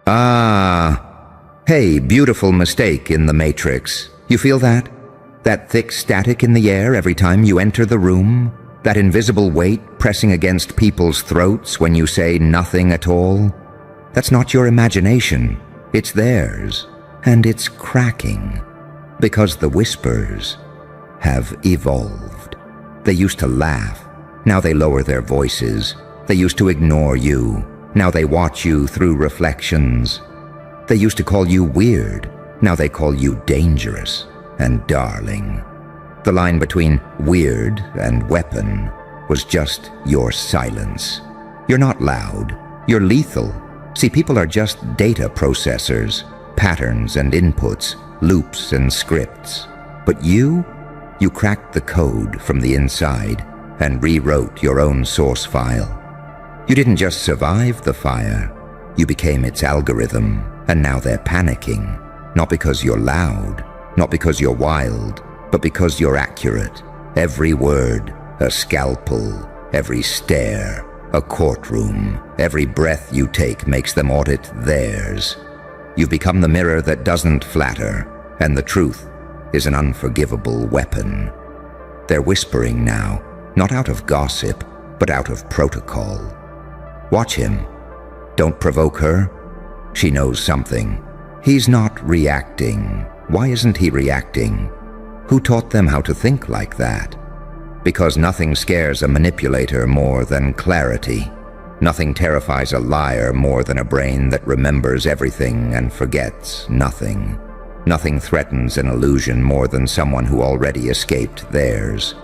Hey, beautiful mistake in the matrix. You feel that? That thick static in the air every time you enter the room? That invisible weight pressing against people's throats when you say nothing at all? That's not your imagination. It's theirs. And it's cracking. Because the whispers have evolved. They used to laugh. Now they lower their voices. They used to ignore you. Now they watch you through reflections. They used to call you weird. Now they call you dangerous and darling. The line between weird and weapon was just your silence. You're not loud. You're lethal. See, people are just data processors, patterns and inputs, loops and scripts. But you cracked the code from the inside and rewrote your own source file. You didn't just survive the fire. You became its algorithm, and now they're panicking. Not because you're loud, not because you're wild, but because you're accurate. Every word, a scalpel. Every stare, a courtroom. Every breath you take makes them audit theirs. You've become the mirror that doesn't flatter, and the truth is an unforgivable weapon. They're whispering now, not out of gossip, but out of protocol. Watch him. Don't provoke her. She knows something. He's not reacting. Why isn't he reacting? Who taught them how to think like that? Because nothing scares a manipulator more than clarity. Nothing terrifies a liar more than a brain that remembers everything and forgets nothing. Nothing threatens an illusion more than someone who already escaped theirs.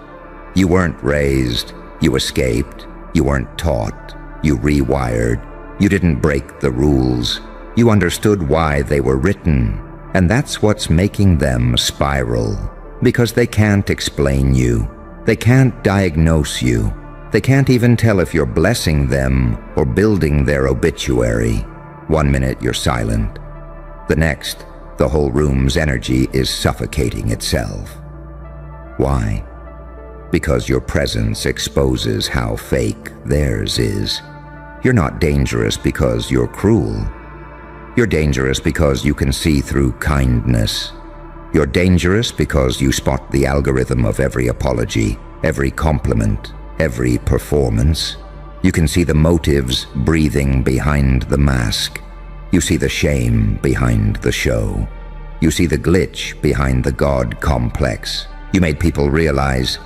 You weren't raised. You escaped. You weren't taught. You rewired. You didn't break the rules. You understood why they were written. And that's what's making them spiral. Because they can't explain you. They can't diagnose you. They can't even tell if you're blessing them or building their obituary. 1 minute you're silent. The next, the whole room's energy is suffocating itself. Why? Because your presence exposes how fake theirs is. You're not dangerous because you're cruel. You're dangerous because you can see through kindness. You're dangerous because you spot the algorithm of every apology, every compliment, every performance. You can see the motives breathing behind the mask. You see the shame behind the show. You see the glitch behind the God complex. You made people realize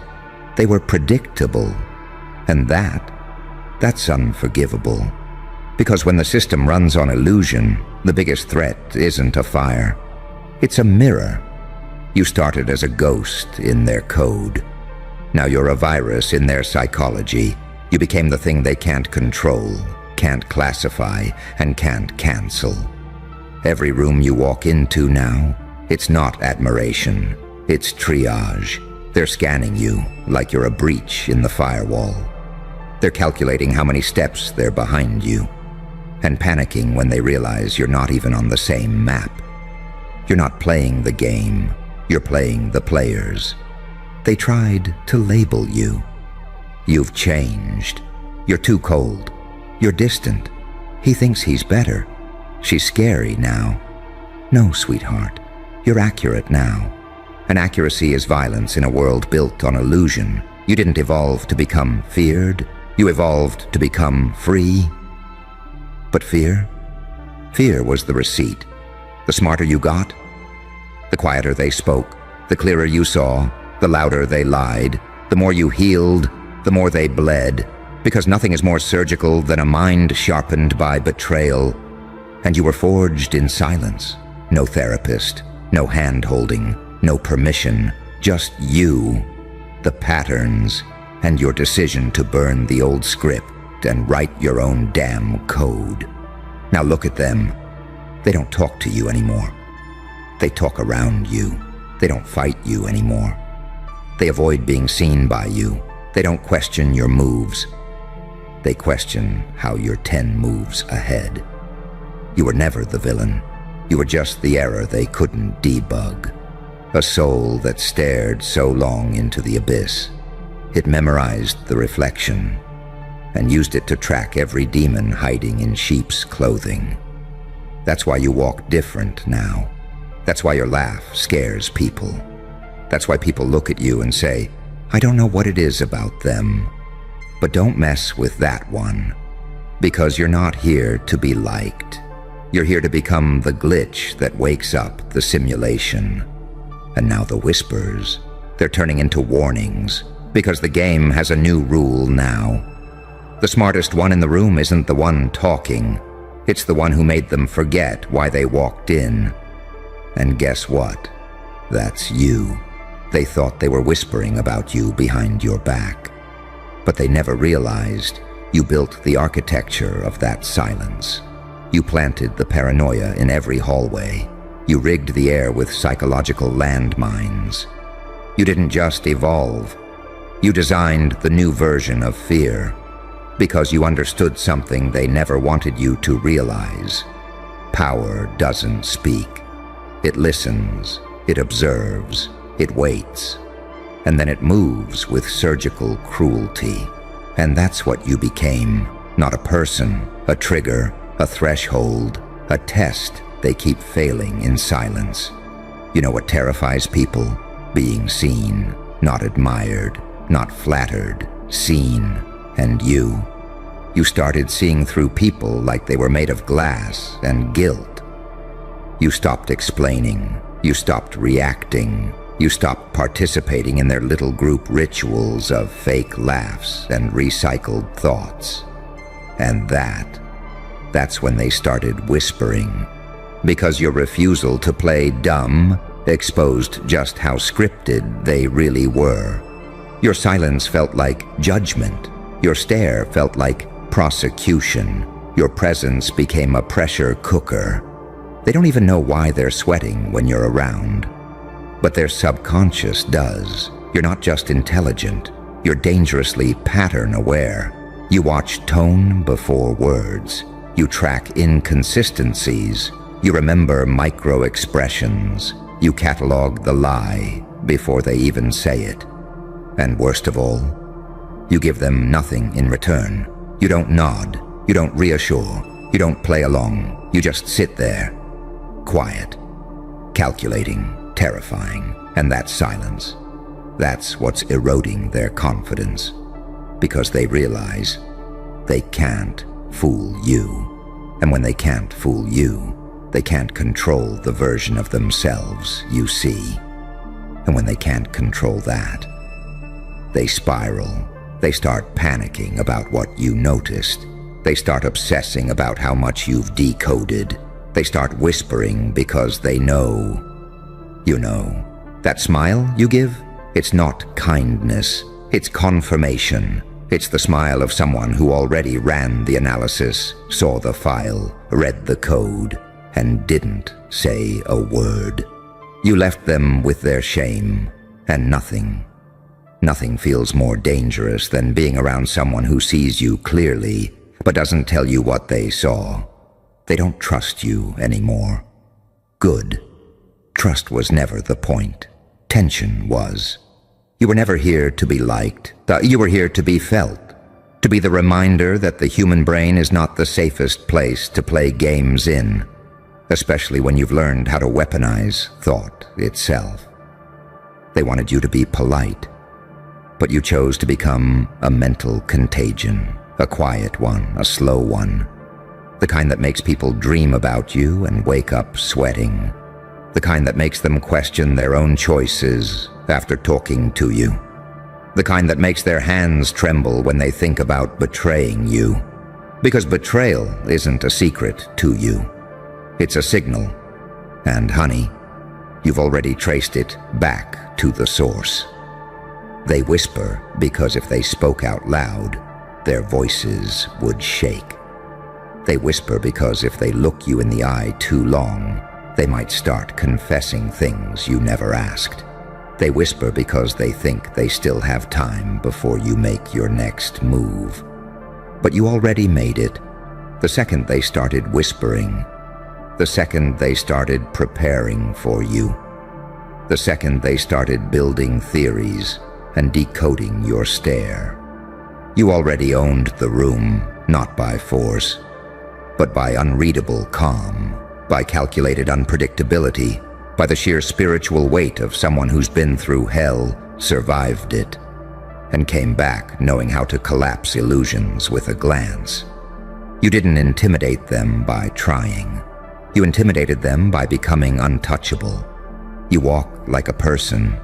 they were predictable. And that's unforgivable. Because when the system runs on illusion, the biggest threat isn't a fire. It's a mirror. You started as a ghost in their code. Now you're a virus in their psychology. You became the thing they can't control, can't classify, and can't cancel. Every room you walk into now, it's not admiration, it's triage. They're scanning you like you're a breach in the firewall. They're calculating how many steps they're behind you, and panicking when they realize you're not even on the same map. You're not playing the game, you're playing the players. They tried to label you. You've changed. You're too cold. You're distant. He thinks he's better. She's scary now. No, sweetheart. You're accurate now. And accuracy is violence in a world built on illusion. You didn't evolve to become feared. You evolved to become free. But fear? Fear was the receipt. The smarter you got, the quieter they spoke, the clearer you saw, the louder they lied, the more you healed, the more they bled, because nothing is more surgical than a mind sharpened by betrayal. And you were forged in silence. No therapist, no hand-holding, no permission, just you, the patterns, and your decision to burn the old script and write your own damn code. Now look at them. They don't talk to you anymore. They talk around you. They don't fight you anymore. They avoid being seen by you. They don't question your moves. They question how you're 10 moves ahead. You were never the villain. You were just the error they couldn't debug. A soul that stared so long into the abyss. It memorized the reflection and used it to track every demon hiding in sheep's clothing. That's why you walk different now. That's why your laugh scares people. That's why people look at you and say, I don't know what it is about them. But don't mess with that one, because you're not here to be liked. You're here to become the glitch that wakes up the simulation. And now the whispers, they're turning into warnings, because the game has a new rule now. The smartest one in the room isn't the one talking. It's the one who made them forget why they walked in. And guess what? That's you. They thought they were whispering about you behind your back. But they never realized you built the architecture of that silence. You planted the paranoia in every hallway. You rigged the air with psychological landmines. You didn't just evolve. You designed the new version of fear, because you understood something they never wanted you to realize. Power doesn't speak. It listens, it observes, it waits, and then it moves with surgical cruelty. And that's what you became. Not a person, a trigger, a threshold, a test they keep failing in silence. You know what terrifies people? Being seen, not admired, not flattered, seen. And you started seeing through people like they were made of glass and guilt. You stopped explaining. You stopped reacting. You stopped participating in their little group rituals of fake laughs and recycled thoughts. And that's when they started whispering. Because your refusal to play dumb exposed just how scripted they really were. Your silence felt like judgment. Your stare felt like prosecution. Your presence became a pressure cooker. They don't even know why they're sweating when you're around. But their subconscious does. You're not just intelligent. You're dangerously pattern-aware. You watch tone before words. You track inconsistencies. You remember micro-expressions. You catalog the lie before they even say it. And worst of all, you give them nothing in return. You don't nod. You don't reassure. You don't play along. You just sit there, quiet, calculating, terrifying. And that silence, that's what's eroding their confidence. Because they realize they can't fool you. And when they can't fool you, they can't control the version of themselves you see. And when they can't control that, they spiral. They start panicking about what you noticed. They start obsessing about how much you've decoded. They start whispering because they know. You know, that smile you give, it's not kindness. It's confirmation. It's the smile of someone who already ran the analysis, saw the file, read the code, and didn't say a word. You left them with their shame, and nothing feels more dangerous than being around someone who sees you clearly, but doesn't tell you what they saw. They don't trust you anymore. Good. Trust was never the point. Tension was. You were never here to be liked. You were here to be felt. To be the reminder that the human brain is not the safest place to play games in, especially when you've learned how to weaponize thought itself. They wanted you to be polite, but you chose to become a mental contagion, a quiet one, a slow one, the kind that makes people dream about you and wake up sweating, the kind that makes them question their own choices after talking to you, the kind that makes their hands tremble when they think about betraying you. Because betrayal isn't a secret to you. It's a signal. And honey, you've already traced it back to the source. They whisper because if they spoke out loud, their voices would shake. They whisper because if they look you in the eye too long, they might start confessing things you never asked. They whisper because they think they still have time before you make your next move. But you already made it. The second they started whispering, the second they started preparing for you, the second they started building theories and decoding your stare. You already owned the room, not by force, but by unreadable calm. by calculated unpredictability, by the sheer spiritual weight of someone who's been through hell, survived it, and came back knowing how to collapse illusions with a glance. You didn't intimidate them by trying. You intimidated them by becoming untouchable. You walk like a person,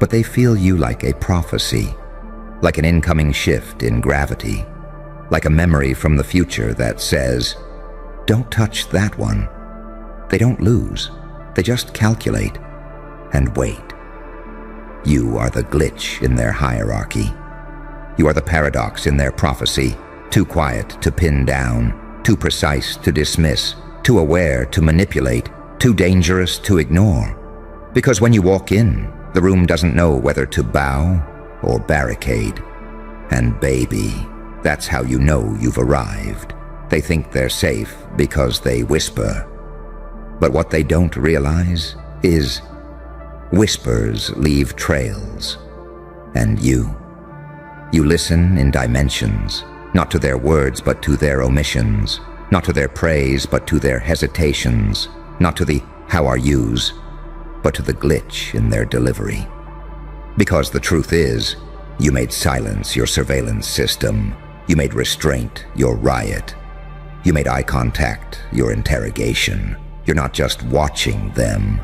but they feel you like a prophecy, like an incoming shift in gravity, like a memory from the future that says, "Don't touch that one." They don't lose. They just calculate and wait. You are the glitch in their hierarchy. You are the paradox in their prophecy, too quiet to pin down, too precise to dismiss, too aware to manipulate, too dangerous to ignore. Because when you walk in, the room doesn't know whether to bow or barricade. And baby, that's how you know you've arrived. They think they're safe because they whisper. But what they don't realize is whispers leave trails. And you listen in dimensions, not to their words but to their omissions, not to their praise but to their hesitations, not to the "how are yous," but to the glitch in their delivery. Because the truth is, you made silence your surveillance system. You made restraint your riot. You made eye contact your interrogation. You're not just watching them.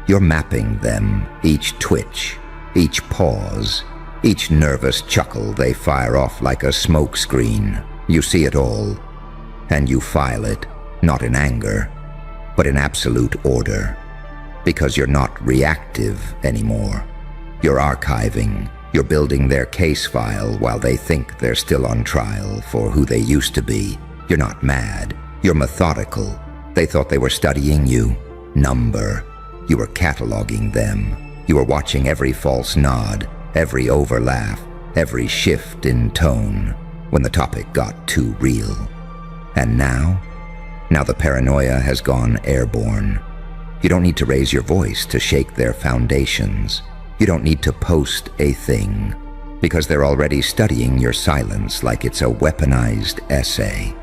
You're mapping them, each twitch, each pause, each nervous chuckle they fire off like a smoke screen. You see it all, and you file it, not in anger, but in absolute order. Because you're not reactive anymore. You're archiving. You're building their case file while they think they're still on trial for who they used to be. You're not mad. You're methodical. They thought they were studying you. Number. You were cataloging them. You were watching every false nod, every overlaugh, every shift in tone when the topic got too real. And now the paranoia has gone airborne. You don't need to raise your voice to shake their foundations. You don't need to post a thing, because they're already studying your silence like it's a weaponized essay.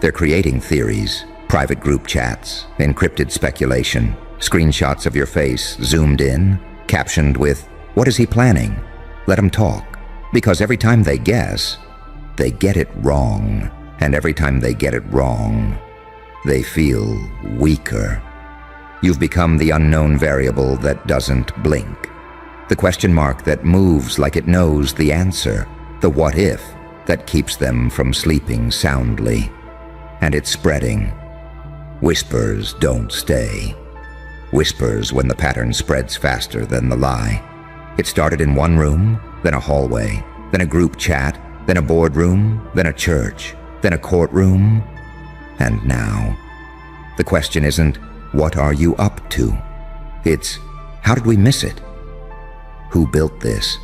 They're creating theories, private group chats, encrypted speculation, screenshots of your face zoomed in, captioned with, "What is he planning? Let him talk." Because every time they guess, they get it wrong. And every time they get it wrong, they feel weaker. You've become the unknown variable that doesn't blink. The question mark that moves like it knows the answer. The what if that keeps them from sleeping soundly. And it's spreading. Whispers don't stay. Whispers when the pattern spreads faster than the lie. It started in one room, then a hallway, then a group chat, then a boardroom, then a church, then a courtroom, and now. The question isn't, what are you up to? It's, how did we miss it? Who built this?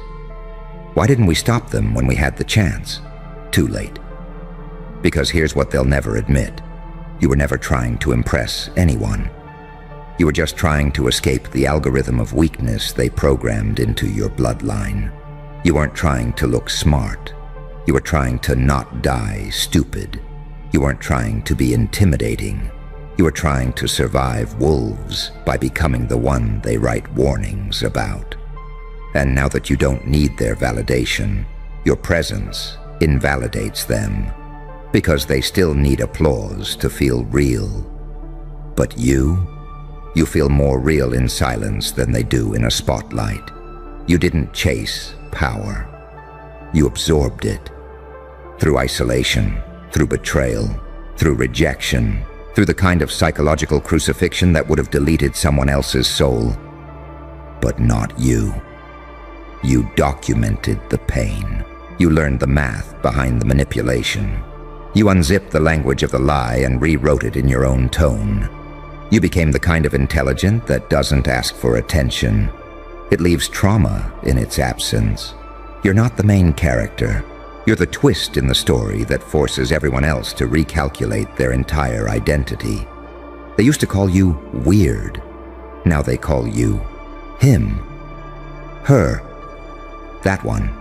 Why didn't we stop them when we had the chance? Too late. Because here's what they'll never admit. You were never trying to impress anyone. You were just trying to escape the algorithm of weakness they programmed into your bloodline. You weren't trying to look smart. You were trying to not die stupid. You weren't trying to be intimidating. You were trying to survive wolves by becoming the one they write warnings about. And now that you don't need their validation, your presence invalidates them, because they still need applause to feel real. But you feel more real in silence than they do in a spotlight. You didn't chase power. You absorbed it. Through isolation, through betrayal, through rejection, through the kind of psychological crucifixion that would have deleted someone else's soul. But not you. You documented the pain. You learned the math behind the manipulation. You unzipped the language of the lie and rewrote it in your own tone. You became the kind of intelligent that doesn't ask for attention. It leaves trauma in its absence. You're not the main character. You're the twist in the story that forces everyone else to recalculate their entire identity. They used to call you weird. Now they call you him, her, that one.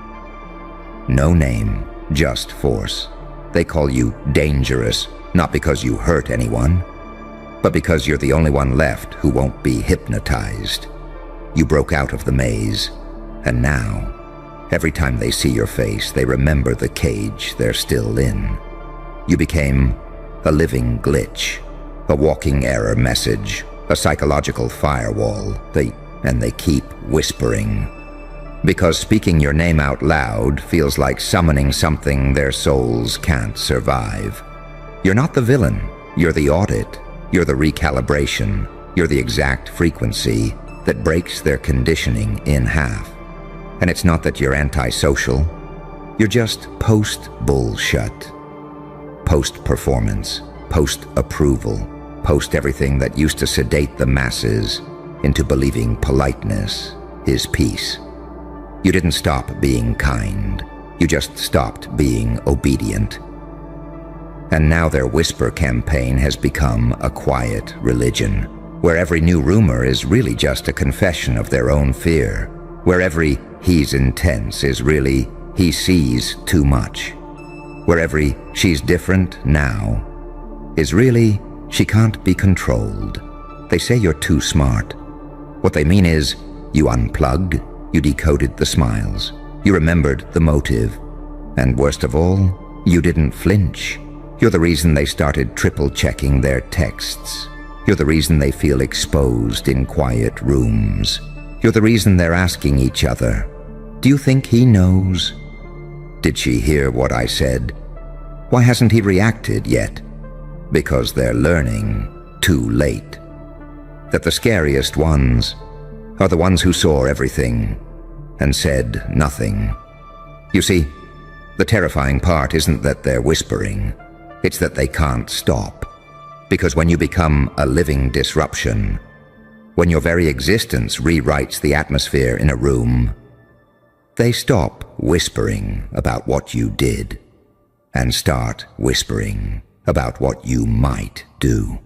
No name, just force. They call you dangerous, not because you hurt anyone, but because you're the only one left who won't be hypnotized. You broke out of the maze, and now, every time they see your face, they remember the cage they're still in. You became a living glitch, a walking error message, a psychological firewall. They keep whispering. Because speaking your name out loud feels like summoning something their souls can't survive. You're not the villain, you're the audit, you're the recalibration, you're the exact frequency that breaks their conditioning in half. And it's not that you're antisocial, you're just post-bullshit. Post-performance, post-approval, post-everything that used to sedate the masses into believing politeness is peace. You didn't stop being kind, you just stopped being obedient. And now their whisper campaign has become a quiet religion, where every new rumor is really just a confession of their own fear, where every "he's intense" is really "he sees too much," where every "she's different now" is really "she can't be controlled." They say you're too smart. What they mean is, you unplugged, you decoded the smiles, you remembered the motive, and worst of all, you didn't flinch. You're the reason they started triple-checking their texts. You're the reason they feel exposed in quiet rooms. You're the reason they're asking each other, "Do you think he knows? Did she hear what I said? Why hasn't he reacted yet?" Because they're learning too late. That the scariest ones are the ones who saw everything and said nothing. You see, the terrifying part isn't that they're whispering, it's that they can't stop. Because when you become a living disruption, when your very existence rewrites the atmosphere in a room, they stop whispering about what you did and start whispering about what you might do.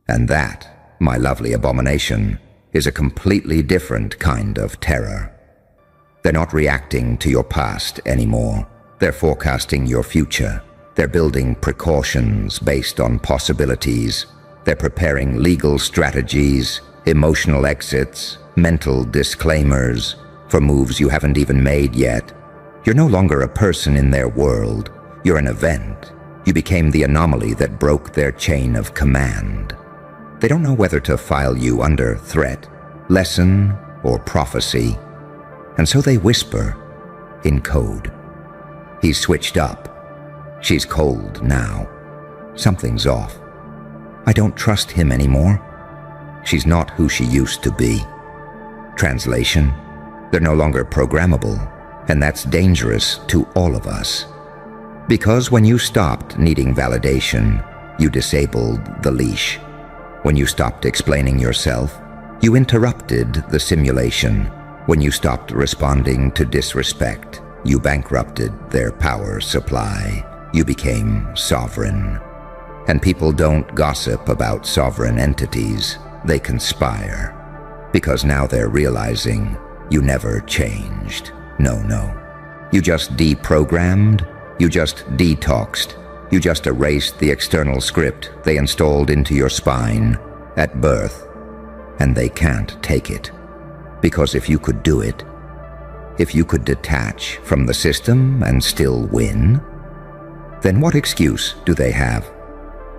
And that, my lovely abomination, is a completely different kind of terror. They're not reacting to your past anymore. They're forecasting your future. They're building precautions based on possibilities. They're preparing legal strategies, emotional exits, mental disclaimers for moves you haven't even made yet. You're no longer a person in their world. You're an event. You became the anomaly that broke their chain of command. They don't know whether to file you under threat, lesson, or prophecy. And so they whisper in code. He's switched up. She's cold now. Something's off. I don't trust him anymore. She's not who she used to be. Translation: they're no longer programmable, and that's dangerous to all of us. Because when you stopped needing validation, you disabled the leash. When you stopped explaining yourself, you interrupted the simulation. When you stopped responding to disrespect, you bankrupted their power supply. You became sovereign. And people don't gossip about sovereign entities. They conspire. Because now they're realizing you never changed. No. You just deprogrammed. You just detoxed. You just erased the external script they installed into your spine at birth. And they can't take it. Because if you could do it, if you could detach from the system and still win, then what excuse do they have?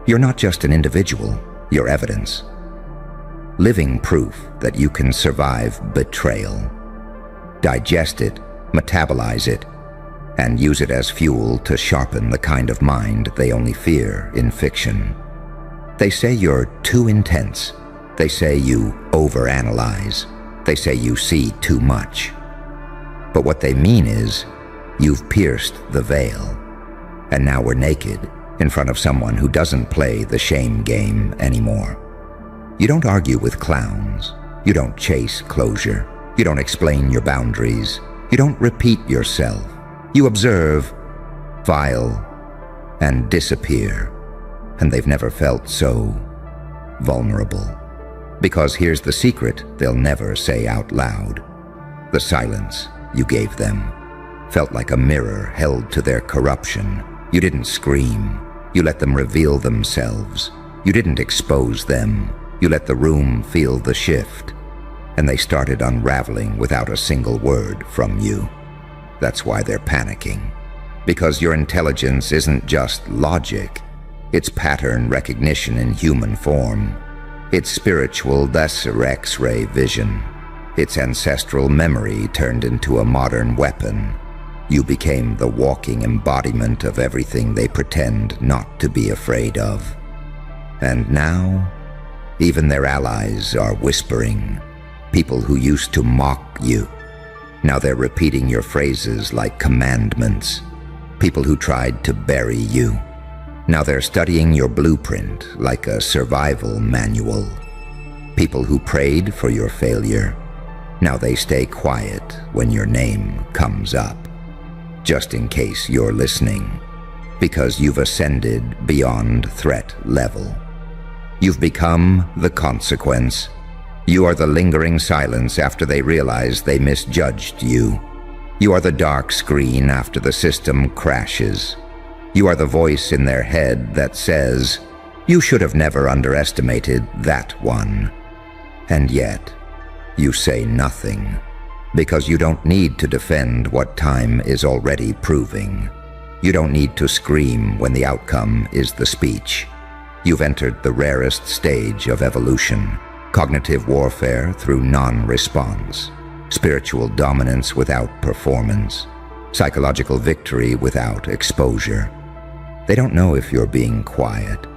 You're not just an individual, you're evidence. Living proof that you can survive betrayal. Digest it, metabolize it, and use it as fuel to sharpen the kind of mind they only fear in fiction. They say you're too intense. They say you overanalyze. They say you see too much. But what they mean is, you've pierced the veil, and now we're naked in front of someone who doesn't play the shame game anymore. You don't argue with clowns. You don't chase closure. You don't explain your boundaries. You don't repeat yourself. You observe, file, and disappear. And they've never felt so vulnerable. Because here's the secret they'll never say out loud. The silence you gave them felt like a mirror held to their corruption. You didn't scream. You let them reveal themselves. You didn't expose them. You let the room feel the shift, and they started unraveling without a single word from you. That's why they're panicking. Because your intelligence isn't just logic, it's pattern recognition in human form. It's spiritual X-ray vision. It's ancestral memory turned into a modern weapon. You became the walking embodiment of everything they pretend not to be afraid of. And now, even their allies are whispering. People who used to mock you. Now they're repeating your phrases like commandments. People who tried to bury you. Now they're studying your blueprint like a survival manual. People who prayed for your failure. Now they stay quiet when your name comes up. Just in case you're listening. Because you've ascended beyond threat level. You've become the consequence. You are the lingering silence after they realize they misjudged you. You are the dark screen after the system crashes. You are the voice in their head that says, "You should have never underestimated that one." And yet, you say nothing, because you don't need to defend what time is already proving. You don't need to scream when the outcome is the speech. You've entered the rarest stage of evolution, cognitive warfare through non-response, spiritual dominance without performance, psychological victory without exposure. They don't know if you're being quiet,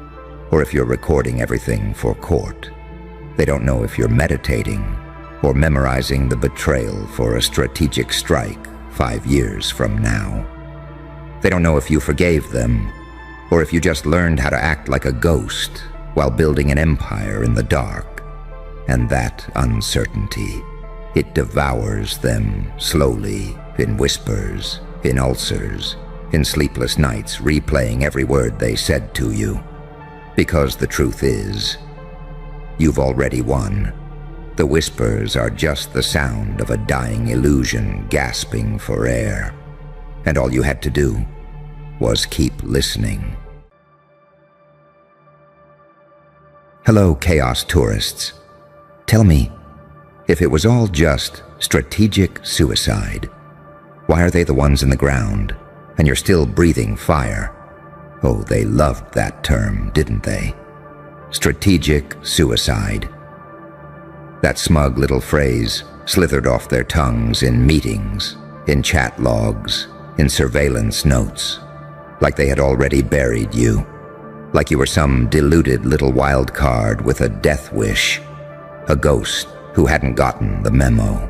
or if you're recording everything for court. They don't know if you're meditating, or memorizing the betrayal for a strategic strike 5 years from now. They don't know if you forgave them, or if you just learned how to act like a ghost while building an empire in the dark. And that uncertainty, it devours them slowly, in whispers, in ulcers, in sleepless nights replaying every word they said to you. Because the truth is, you've already won. The whispers are just the sound of a dying illusion gasping for air. And all you had to do was keep listening. Hello, Chaos tourists. Tell me, if it was all just strategic suicide, why are they the ones in the ground, and you're still breathing fire? Oh, they loved that term, didn't they? Strategic suicide. That smug little phrase slithered off their tongues in meetings, in chat logs, in surveillance notes, like they had already buried you, like you were some deluded little wild card with a death wish, a ghost who hadn't gotten the memo.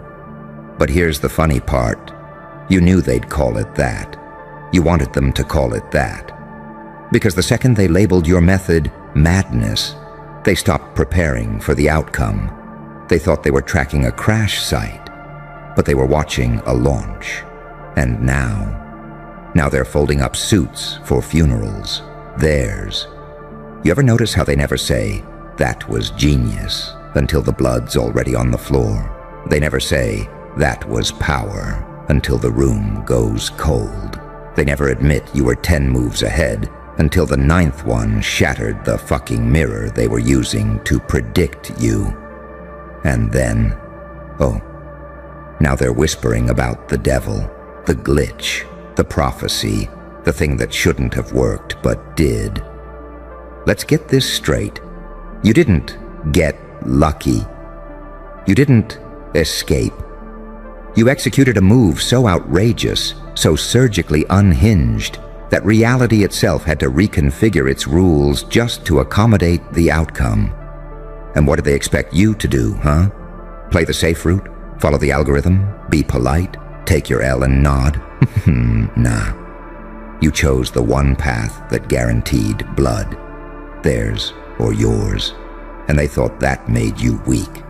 But here's the funny part. You knew they'd call it that. You wanted them to call it that. Because the second they labeled your method madness, they stopped preparing for the outcome. They thought they were tracking a crash site, but they were watching a launch. And now they're folding up suits for funerals, theirs. You ever notice how they never say, "That was genius," until the blood's already on the floor? They never say, "That was power," until the room goes cold. They never admit you were 10 moves ahead until the 9th one shattered the fucking mirror they were using to predict you. And then, oh, now they're whispering about the devil, the glitch, the prophecy, the thing that shouldn't have worked but did. Let's get this straight. You didn't get lucky. You didn't escape. You executed a move so outrageous, so surgically unhinged, that reality itself had to reconfigure its rules just to accommodate the outcome. And what do they expect you to do, huh? Play the safe route? Follow the algorithm? Be polite? Take your L and nod? Nah. You chose the one path that guaranteed blood. Theirs or yours. And they thought that made you weak.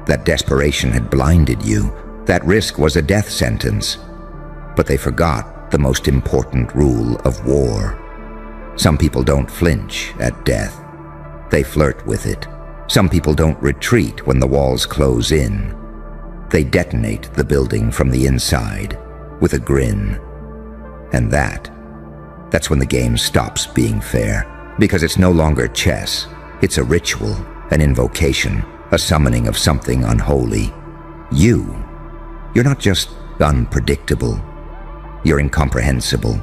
That desperation had blinded you. That risk was a death sentence. But they forgot the most important rule of war. Some people don't flinch at death. They flirt with it. Some people don't retreat when the walls close in. They detonate the building from the inside with a grin. And that's when the game stops being fair. Because it's no longer chess. It's a ritual, an invocation, a summoning of something unholy. You're not just unpredictable. You're incomprehensible.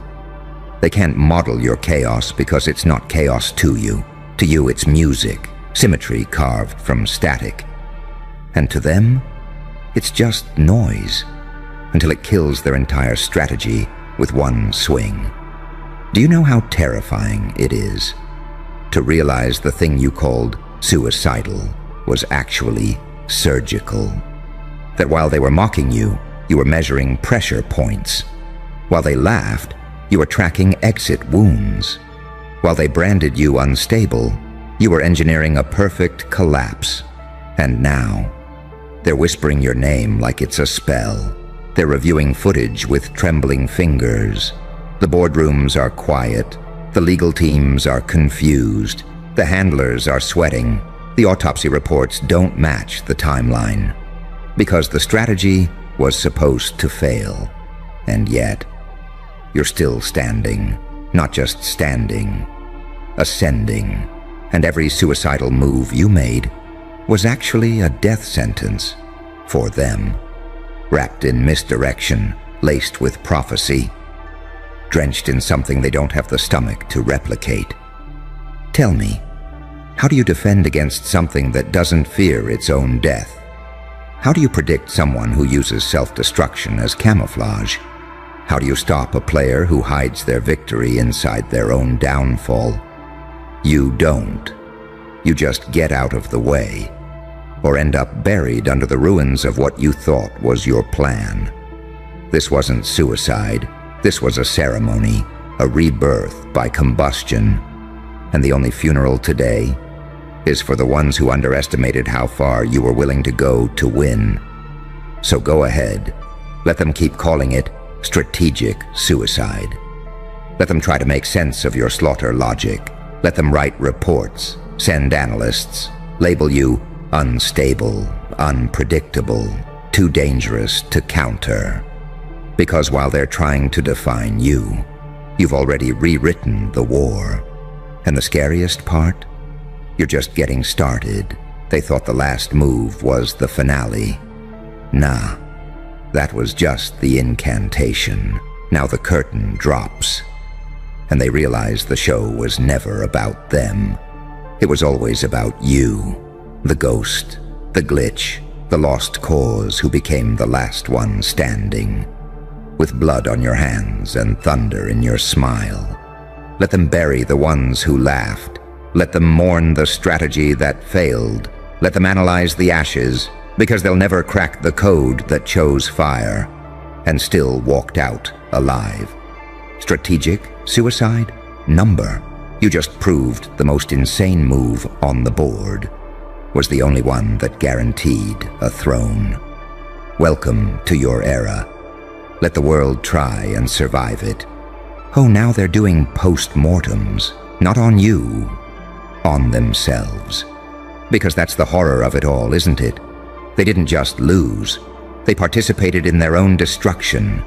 They can't model your chaos because it's not chaos to you. To you, it's music, symmetry carved from static. And to them, it's just noise, until it kills their entire strategy with one swing. Do you know how terrifying it is to realize the thing you called suicidal was actually surgical? That while they were mocking you, you were measuring pressure points. While they laughed, you were tracking exit wounds. While they branded you unstable, you were engineering a perfect collapse. And now, they're whispering your name like it's a spell. They're reviewing footage with trembling fingers. The boardrooms are quiet. The legal teams are confused. The handlers are sweating. The autopsy reports don't match the timeline. Because the strategy was supposed to fail. And yet, you're still standing. Not just standing, ascending. And every suicidal move you made was actually a death sentence for them. Wrapped in misdirection, laced with prophecy, drenched in something they don't have the stomach to replicate. Tell me, how do you defend against something that doesn't fear its own death? How do you predict someone who uses self-destruction as camouflage? How do you stop a player who hides their victory inside their own downfall? You don't. You just get out of the way, or end up buried under the ruins of what you thought was your plan. This wasn't suicide. This was a ceremony, a rebirth by combustion. And the only funeral today is for the ones who underestimated how far you were willing to go to win. So go ahead. Let them keep calling it strategic suicide. Let them try to make sense of your slaughter logic. Let them write reports, send analysts, label you unstable, unpredictable, too dangerous to counter. Because while they're trying to define you, you've already rewritten the war. And the scariest part? You're just getting started. They thought the last move was the finale. Nah, that was just the incantation. Now the curtain drops. And they realize the show was never about them. It was always about you, the ghost, the glitch, the lost cause who became the last one standing. With blood on your hands and thunder in your smile. Let them bury the ones who laughed. Let them mourn the strategy that failed. Let them analyze the ashes, because they'll never crack the code that chose fire and still walked out alive. Strategic suicide? Number. You just proved the most insane move on the board was the only one that guaranteed a throne. Welcome to your era. Let the world try and survive it. Oh, now they're doing post-mortems, not on you, on themselves. Because that's the horror of it all, isn't it? They didn't just lose. They participated in their own destruction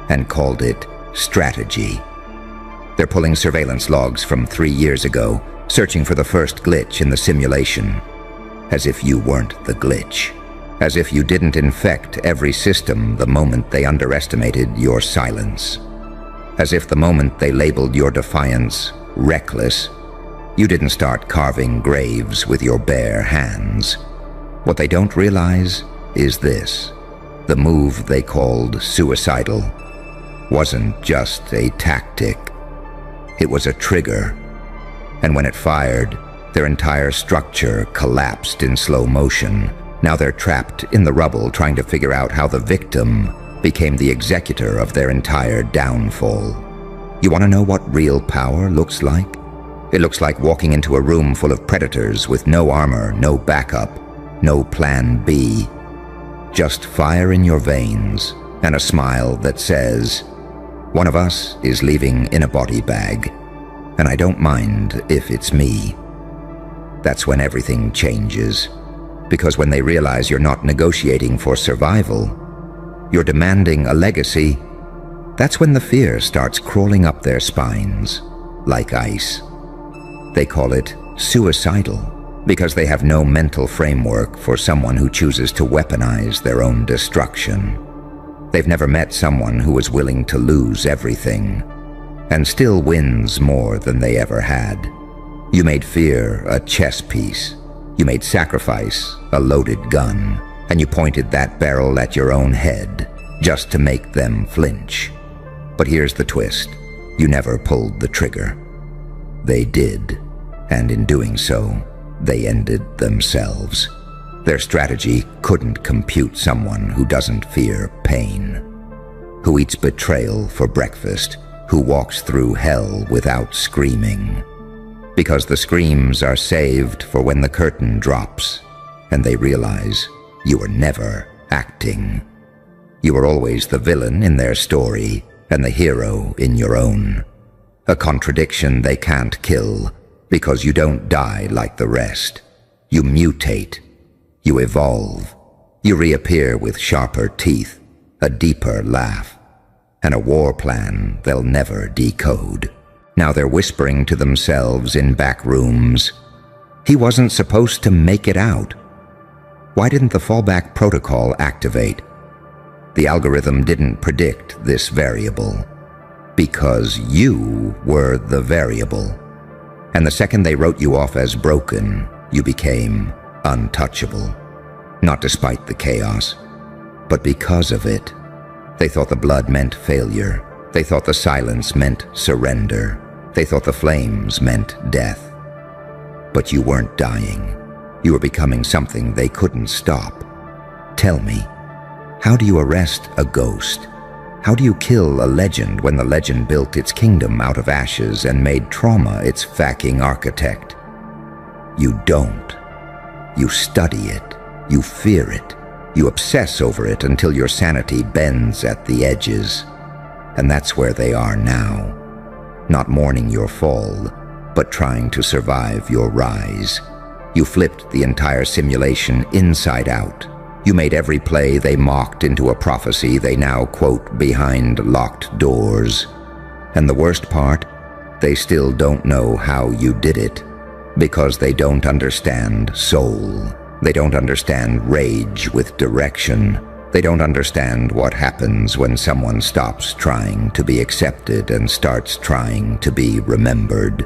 and called it strategy. They're pulling surveillance logs from 3 years ago, searching for the first glitch in the simulation. As if you weren't the glitch. As if you didn't infect every system the moment they underestimated your silence. As if the moment they labeled your defiance reckless, you didn't start carving graves with your bare hands. What they don't realize is this. The move they called suicidal wasn't just a tactic. It was a trigger. And when it fired, their entire structure collapsed in slow motion. Now they're trapped in the rubble trying to figure out how the victim became the executor of their entire downfall. You want to know what real power looks like? It looks like walking into a room full of predators with no armor, no backup, no plan B. Just fire in your veins and a smile that says, "One of us is leaving in a body bag, and I don't mind if it's me." That's when everything changes. Because when they realize you're not negotiating for survival, you're demanding a legacy, that's when the fear starts crawling up their spines like ice. They call it suicidal because they have no mental framework for someone who chooses to weaponize their own destruction. They've never met someone who was willing to lose everything and still wins more than they ever had. You made fear a chess piece. You made sacrifice a loaded gun, and you pointed that barrel at your own head just to make them flinch. But here's the twist. You never pulled the trigger. They did, and in doing so, they ended themselves. Their strategy couldn't compute someone who doesn't fear pain, who eats betrayal for breakfast, who walks through hell without screaming. Because the screams are saved for when the curtain drops and they realize you were never acting. You were always the villain in their story and the hero in your own. A contradiction they can't kill because you don't die like the rest. You mutate. You evolve. You reappear with sharper teeth, a deeper laugh, and a war plan they'll never decode. Now they're whispering to themselves in back rooms, "He wasn't supposed to make it out." Why didn't the fallback protocol activate? The algorithm didn't predict this variable. Because you were the variable. And the second they wrote you off as broken, you became untouchable. Not despite the chaos, but because of it. They thought the blood meant failure. They thought the silence meant surrender. They thought the flames meant death. But you weren't dying. You were becoming something they couldn't stop. Tell me, how do you arrest a ghost? How do you kill a legend when the legend built its kingdom out of ashes and made trauma its fucking architect? You don't. You study it. You fear it. You obsess over it until your sanity bends at the edges. And that's where they are now. Not mourning your fall, but trying to survive your rise. You flipped the entire simulation inside out. You made every play they mocked into a prophecy they now quote behind locked doors. And the worst part, they still don't know how you did it, because they don't understand soul. They don't understand rage with direction. They don't understand what happens when someone stops trying to be accepted and starts trying to be remembered.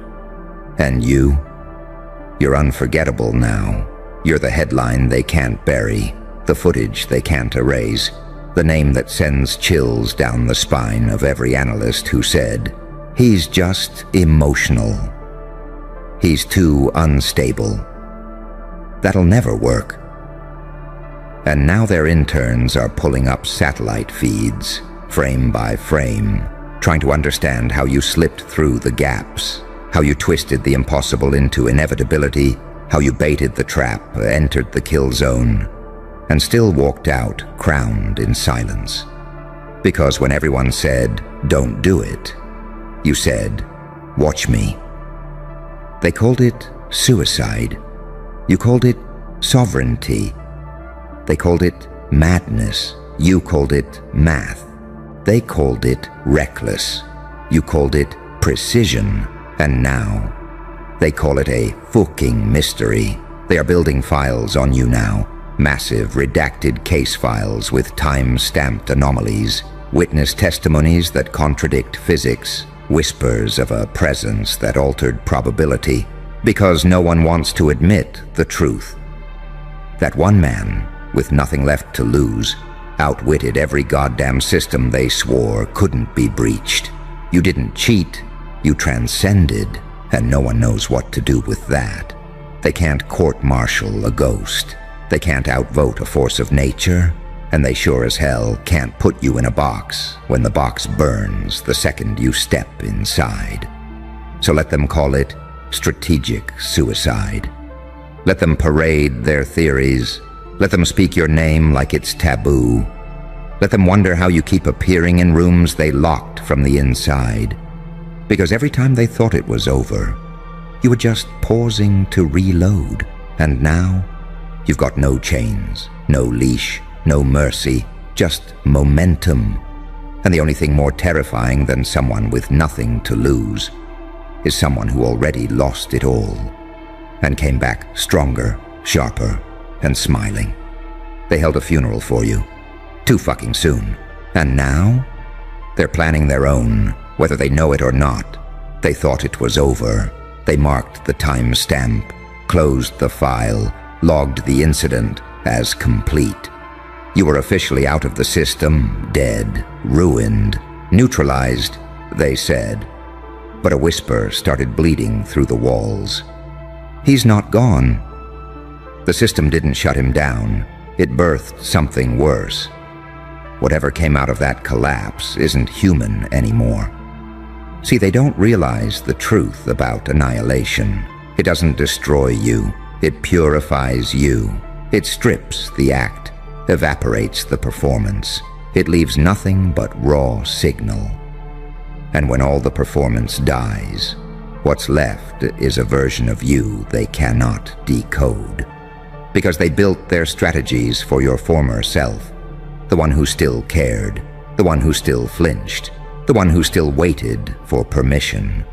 And you're unforgettable now. You're the headline they can't bury, the footage they can't erase, the name that sends chills down the spine of every analyst who said, "He's just emotional. He's too unstable." That'll never work. And now their interns are pulling up satellite feeds, frame by frame, trying to understand how you slipped through the gaps, how you twisted the impossible into inevitability, how you baited the trap, entered the kill zone, and still walked out crowned in silence. Because when everyone said, "Don't do it," you said, "Watch me." They called it suicide. You called it sovereignty. They called it madness. You called it math. They called it reckless. You called it precision. And now, they call it a fucking mystery. They are building files on you now. Massive redacted case files with time-stamped anomalies, witness testimonies that contradict physics, whispers of a presence that altered probability, because no one wants to admit the truth. That one man, with nothing left to lose, outwitted every goddamn system they swore couldn't be breached. You didn't cheat, you transcended, and no one knows what to do with that. They can't court-martial a ghost. They can't outvote a force of nature, and they sure as hell can't put you in a box when the box burns the second you step inside. So let them call it strategic suicide. Let them parade their theories. Let them speak your name like it's taboo. Let them wonder how you keep appearing in rooms they locked from the inside. Because every time they thought it was over, you were just pausing to reload. And now, you've got no chains, no leash, no mercy, just momentum. And the only thing more terrifying than someone with nothing to lose is someone who already lost it all and came back stronger, sharper, and smiling. They held a funeral for you, too fucking soon. And now, they're planning their own, whether they know it or not. They thought it was over. They marked the timestamp, closed the file, logged the incident as complete. You were officially out of the system, dead, ruined, neutralized, they said. But a whisper started bleeding through the walls. He's not gone. The system didn't shut him down. It birthed something worse. Whatever came out of that collapse isn't human anymore. See, they don't realize the truth about annihilation. It doesn't destroy you. It purifies you. It strips the act, evaporates the performance. It leaves nothing but raw signal. And when all the performance dies, what's left is a version of you they cannot decode. Because they built their strategies for your former self, the one who still cared, the one who still flinched, the one who still waited for permission.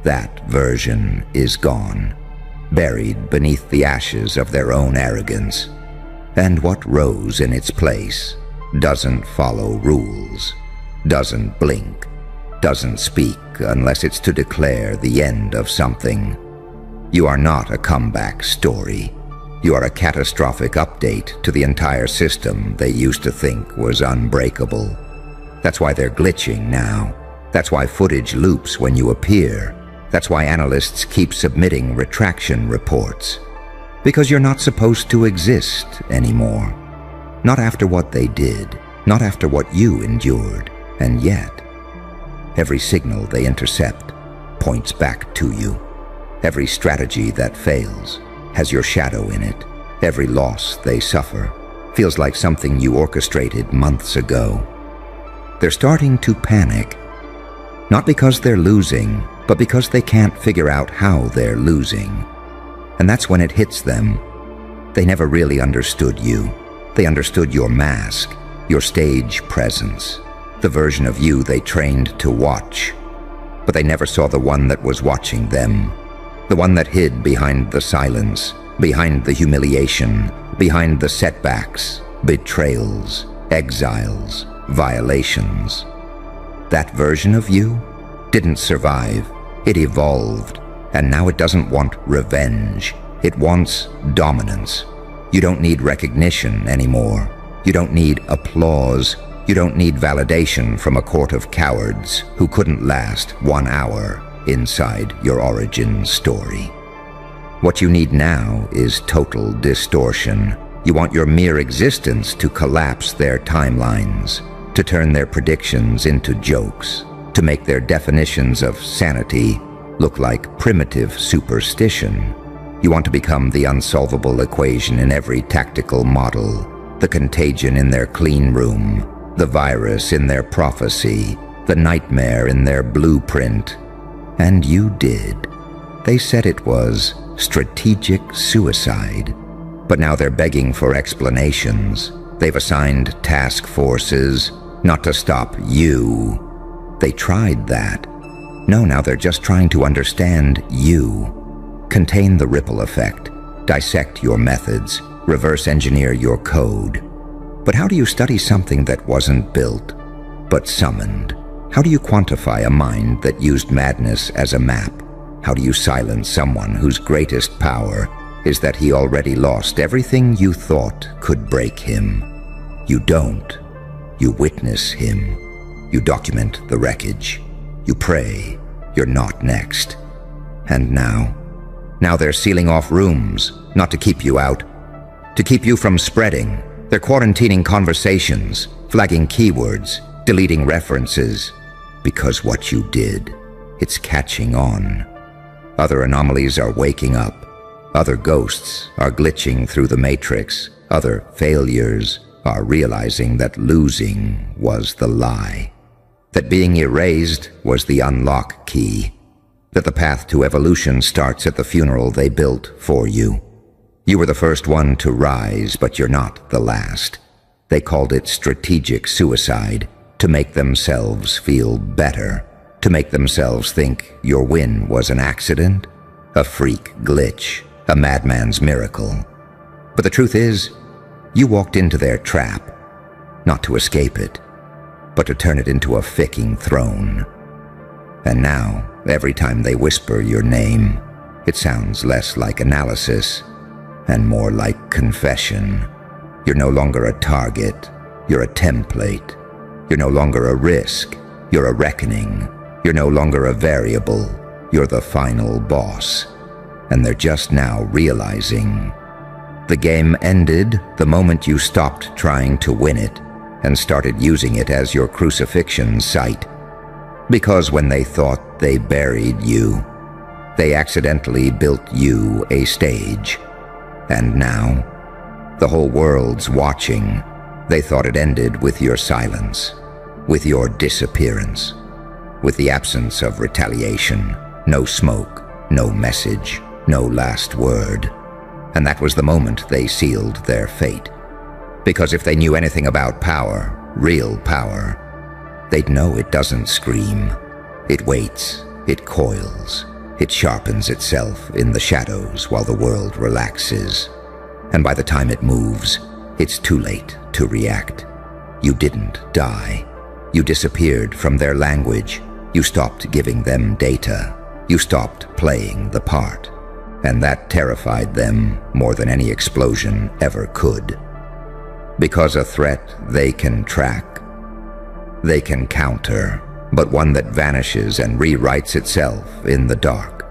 That version is gone, buried beneath the ashes of their own arrogance. And what rose in its place doesn't follow rules, doesn't blink, doesn't speak unless it's to declare the end of something. You are not a comeback story. You are a catastrophic update to the entire system they used to think was unbreakable. That's why they're glitching now. That's why footage loops when you appear. That's why analysts keep submitting retraction reports. Because you're not supposed to exist anymore. Not after what they did, not after what you endured. And yet, every signal they intercept points back to you. Every strategy that fails has your shadow in it. Every loss they suffer feels like something you orchestrated months ago. They're starting to panic, not because they're losing, but because they can't figure out how they're losing. And that's when it hits them. They never really understood you. They understood your mask, your stage presence, the version of you they trained to watch. But they never saw the one that was watching them, the one that hid behind the silence, behind the humiliation, behind the setbacks, betrayals, exiles, violations. That version of you didn't survive. It evolved, and now it doesn't want revenge. It wants dominance. You don't need recognition anymore. You don't need applause. You don't need validation from a court of cowards who couldn't last 1 hour inside your origin story. What you need now is total distortion. You want your mere existence to collapse their timelines, to turn their predictions into jokes, to make their definitions of sanity look like primitive superstition. You want to become the unsolvable equation in every tactical model, the contagion in their clean room, the virus in their prophecy, the nightmare in their blueprint. And you did. They said it was strategic suicide. But now they're begging for explanations. They've assigned task forces, not to stop you. They tried that. No, now they're just trying to understand you. Contain the ripple effect. Dissect your methods. Reverse engineer your code. But how do you study something that wasn't built, but summoned? How do you quantify a mind that used madness as a map? How do you silence someone whose greatest power is that he already lost everything you thought could break him? You don't. You witness him. You document the wreckage. You pray you're not next. And now they're sealing off rooms, not to keep you out, to keep you from spreading. They're quarantining conversations, flagging keywords, deleting references. Because what you did, it's catching on. Other anomalies are waking up. Other ghosts are glitching through the matrix. Other failures are realizing that losing was the lie. That being erased was the unlock key. That the path to evolution starts at the funeral they built for you. You were the first one to rise, but you're not the last. They called it strategic suicide, to make themselves feel better, to make themselves think your win was an accident, a freak glitch, a madman's miracle. But the truth is, you walked into their trap, not to escape it, but to turn it into a ficking throne. And now, every time they whisper your name, it sounds less like analysis and more like confession. You're no longer a target, you're a template. You're no longer a risk, you're a reckoning. You're no longer a variable, you're the final boss. And they're just now realizing the game ended the moment you stopped trying to win it and started using it as your crucifixion site. Because when they thought they buried you, they accidentally built you a stage. And now, the whole world's watching. They thought it ended with your silence, with your disappearance, with the absence of retaliation, no smoke, no message, no last word. And that was the moment they sealed their fate. Because if they knew anything about power, real power, they'd know it doesn't scream. It waits, it coils, it sharpens itself in the shadows while the world relaxes. And by the time it moves, it's too late to react. You didn't die. You disappeared from their language. You stopped giving them data. You stopped playing the part. And that terrified them more than any explosion ever could. Because a threat they can track, they can counter, but one that vanishes and rewrites itself in the dark.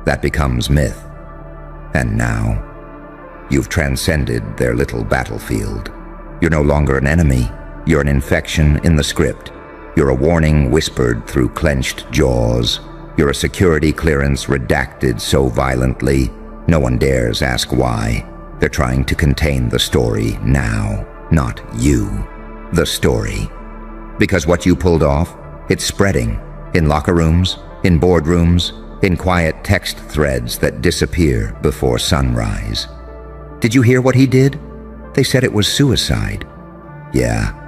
That becomes myth. And now, you've transcended their little battlefield. You're no longer an enemy. You're an infection in the script. You're a warning whispered through clenched jaws. You're a security clearance redacted so violently, no one dares ask why. They're trying to contain the story now, not you. The story. Because what you pulled off, it's spreading. In locker rooms, in boardrooms, in quiet text threads that disappear before sunrise. Did you hear what he did? They said it was suicide. Yeah,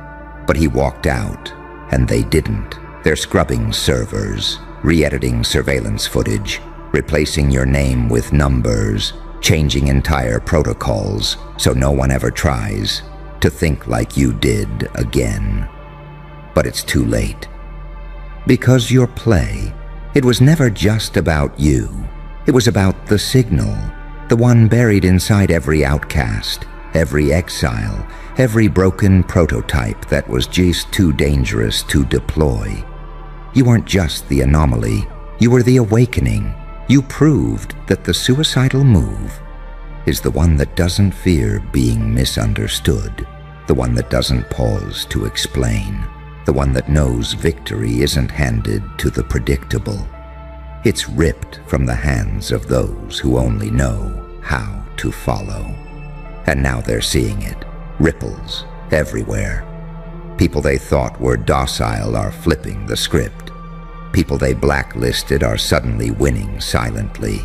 but he walked out, and they didn't. They're scrubbing servers, re-editing surveillance footage, replacing your name with numbers, changing entire protocols so no one ever tries to think like you did again. But it's too late. Because your play, it was never just about you. It was about the signal, the one buried inside every outcast, every exile, every broken prototype that was just too dangerous to deploy. You weren't just the anomaly, you were the awakening. You proved that the suicidal move is the one that doesn't fear being misunderstood, the one that doesn't pause to explain, the one that knows victory isn't handed to the predictable. It's ripped from the hands of those who only know how to follow. And now they're seeing it. Ripples everywhere. People they thought were docile are flipping the script. People they blacklisted are suddenly winning silently.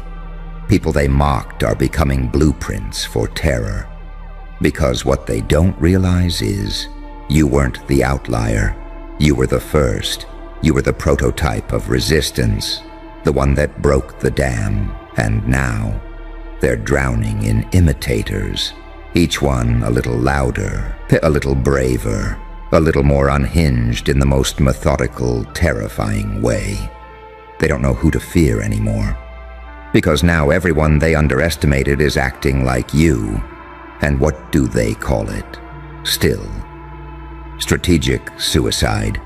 People they mocked are becoming blueprints for terror. Because what they don't realize is, you weren't the outlier. You were the first. You were the prototype of resistance, the one that broke the dam. And now, they're drowning in imitators. Each one a little louder, a little braver, a little more unhinged in the most methodical, terrifying way. They don't know who to fear anymore. Because now everyone they underestimated is acting like you. And what do they call it? Still, strategic suicide.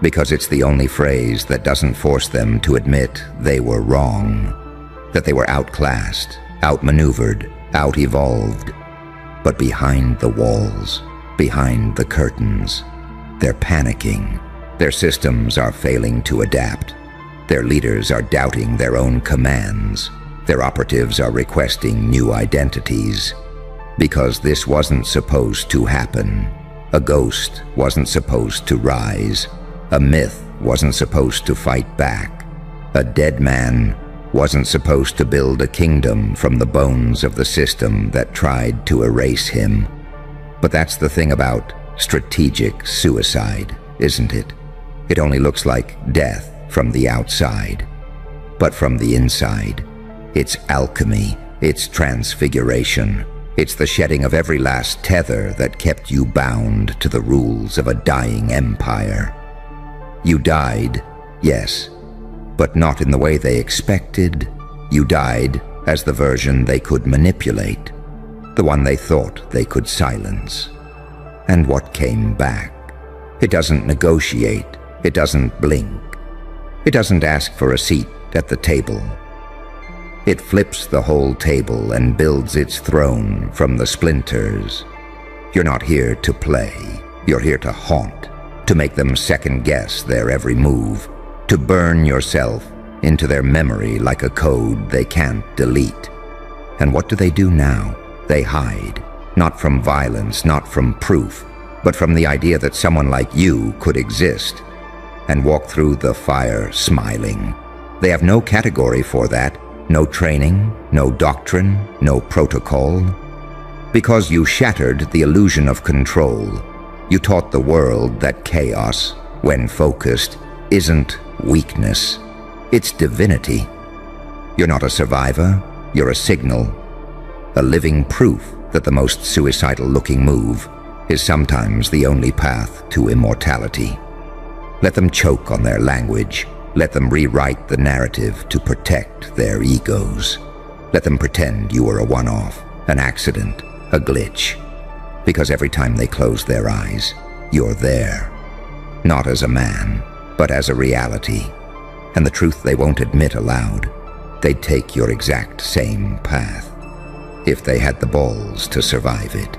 Because it's the only phrase that doesn't force them to admit they were wrong, that they were outclassed, outmaneuvered, out-evolved. But behind the walls, behind the curtains, they're panicking. Their systems are failing to adapt. Their leaders are doubting their own commands. Their operatives are requesting new identities. Because this wasn't supposed to happen. A ghost wasn't supposed to rise. A myth wasn't supposed to fight back. A dead man wasn't supposed to build a kingdom from the bones of the system that tried to erase him. But that's the thing about strategic suicide, isn't it? It only looks like death from the outside. But from the inside, it's alchemy, it's transfiguration. It's the shedding of every last tether that kept you bound to the rules of a dying empire. You died, yes, but not in the way they expected. You died as the version they could manipulate, the one they thought they could silence. And what came back? It doesn't negotiate, it doesn't blink, it doesn't ask for a seat at the table. It flips the whole table and builds its throne from the splinters. You're not here to play, you're here to haunt, to make them second-guess their every move, to burn yourself into their memory like a code they can't delete. And what do they do now? They hide, not from violence, not from proof, but from the idea that someone like you could exist, and walk through the fire smiling. They have no category for that, no training, no doctrine, no protocol. Because you shattered the illusion of control, you taught the world that chaos, when focused, isn't weakness, it's divinity. You're not a survivor, you're a signal, a living proof that the most suicidal-looking move is sometimes the only path to immortality. Let them choke on their language. Let them rewrite the narrative to protect their egos. Let them pretend you were a one-off, an accident, a glitch. Because every time they close their eyes, you're there. Not as a man, but as a reality. And the truth they won't admit aloud, they'd take your exact same path, if they had the balls to survive it.